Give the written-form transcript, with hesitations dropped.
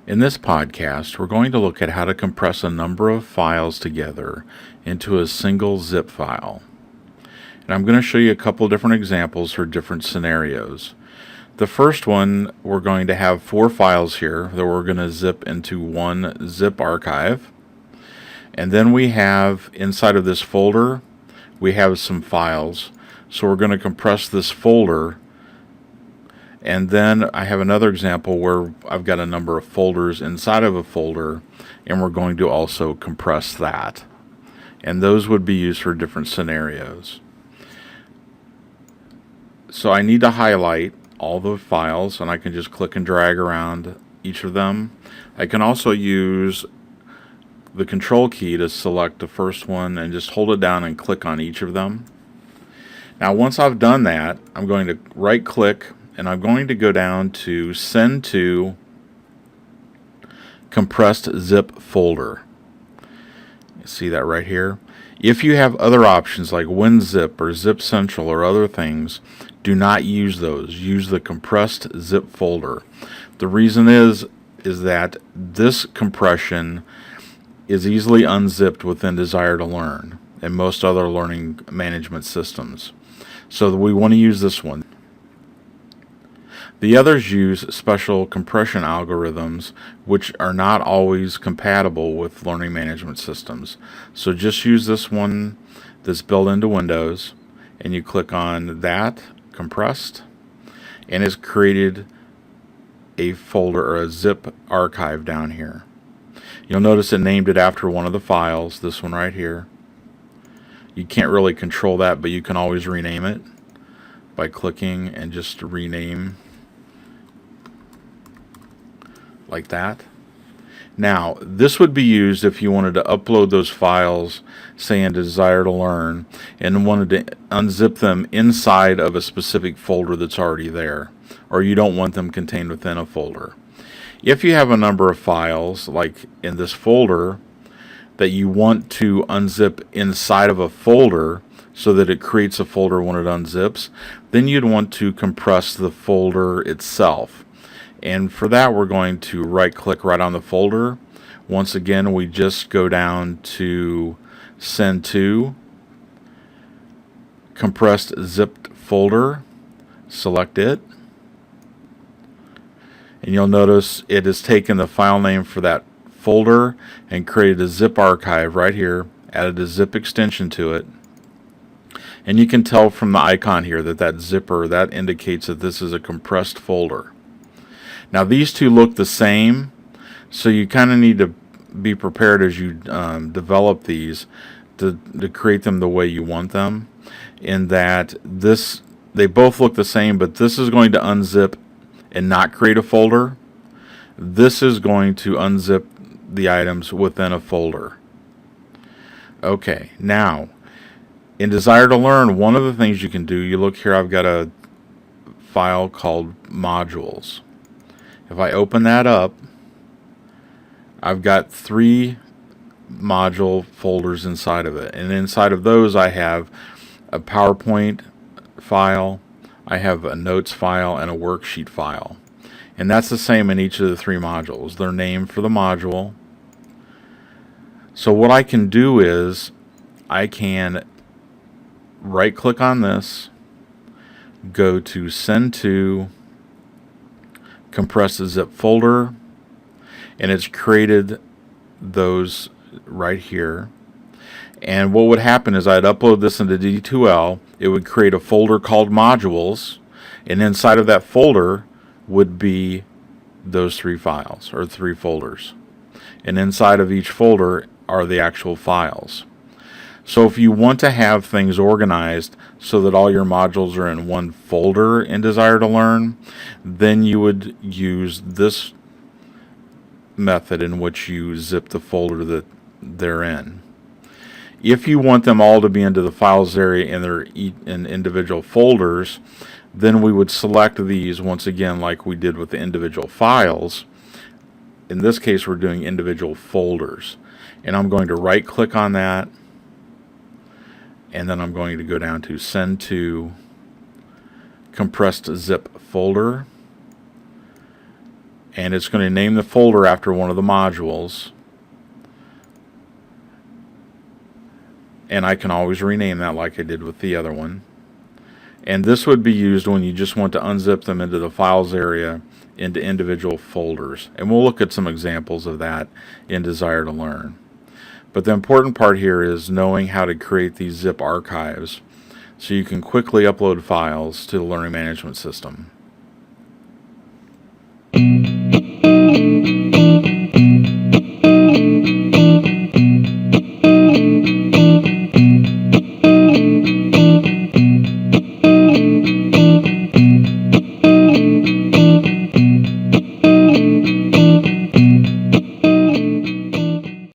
In this podcast, we're going to look at how to compress a number of files together into a single zip file. And I'm going to show you a couple different examples for different scenarios. The first one, we're going to have 4 files here that we're going to zip into one zip archive. And then we have, inside of this folder, we have some files. So we're going to compress this folder. And then I have another example where I've got a number of folders inside of a folder, and we're going to also compress that. And those would be used for different scenarios. So I need to highlight all the files, and I can just click and drag around each of them. I can also use the control key to select the first one and just hold it down and click on each of them. Now once I've done that, I'm going to right click and I'm going to go down to Send to Compressed Zip Folder. You see that right here? If you have other options like WinZip or Zip Central or other things, do not use those. Use the compressed zip folder. The reason is that this compression is easily unzipped within Desire to Learn and most other learning management systems. So we want to use this one. The others use special compression algorithms which are not always compatible with learning management systems. So just use this one that's built into Windows, and you click on that, compressed, and it's created a folder or a zip archive down here. You'll notice it named it after one of the files, this one right here. You can't really control that, but you can always rename it by clicking and just rename like that. Now, this would be used if you wanted to upload those files, say in Desire to Learn, and wanted to unzip them inside of a specific folder that's already there, or you don't want them contained within a folder. If you have a number of files, like in this folder, that you want to unzip inside of a folder so that it creates a folder when it unzips, then you'd want to compress the folder itself. And for that, we're going to right click right on the folder. Once again, we just go down to Send to Compressed Zipped Folder, select it, and you'll notice it has taken the file name for that folder and created a zip archive right here, added a zip extension to it. And you can tell from the icon here that zipper, that indicates that this is a compressed folder. Now these two look the same, so you kind of need to be prepared as you develop these to create them the way you want them, in that they both look the same, but this is going to unzip and not create a folder. This is going to unzip the items within a folder. Okay, now in Desire to Learn, one of the things you can do, you look here, I've got a file called modules. If I open that up, I've got 3 module folders inside of it. And inside of those I have a PowerPoint file, I have a notes file, and a worksheet file. And that's the same in each of the 3 modules. They're named for the module. So what I can do is I can right click on this, go to Send to Compress the Zip Folder, and it's created those right here. And what would happen is I'd upload this into D2L, it would create a folder called modules, and inside of that folder would be those 3 files, or 3 folders. And inside of each folder are the actual files. So if you want to have things organized so that all your modules are in one folder in Desire to Learn, then you would use this method in which you zip the folder that they're in. If you want them all to be into the files area and they're in individual folders, then we would select these once again like we did with the individual files. In this case, we're doing individual folders. And I'm going to right click on that, and then I'm going to go down to Send to Compressed Zip Folder, and it's going to name the folder after one of the modules. And I can always rename that like I did with the other one. And this would be used when you just want to unzip them into the files area into individual folders. And we'll look at some examples of that in Desire to Learn. But the important part here is knowing how to create these zip archives so you can quickly upload files to the learning management system.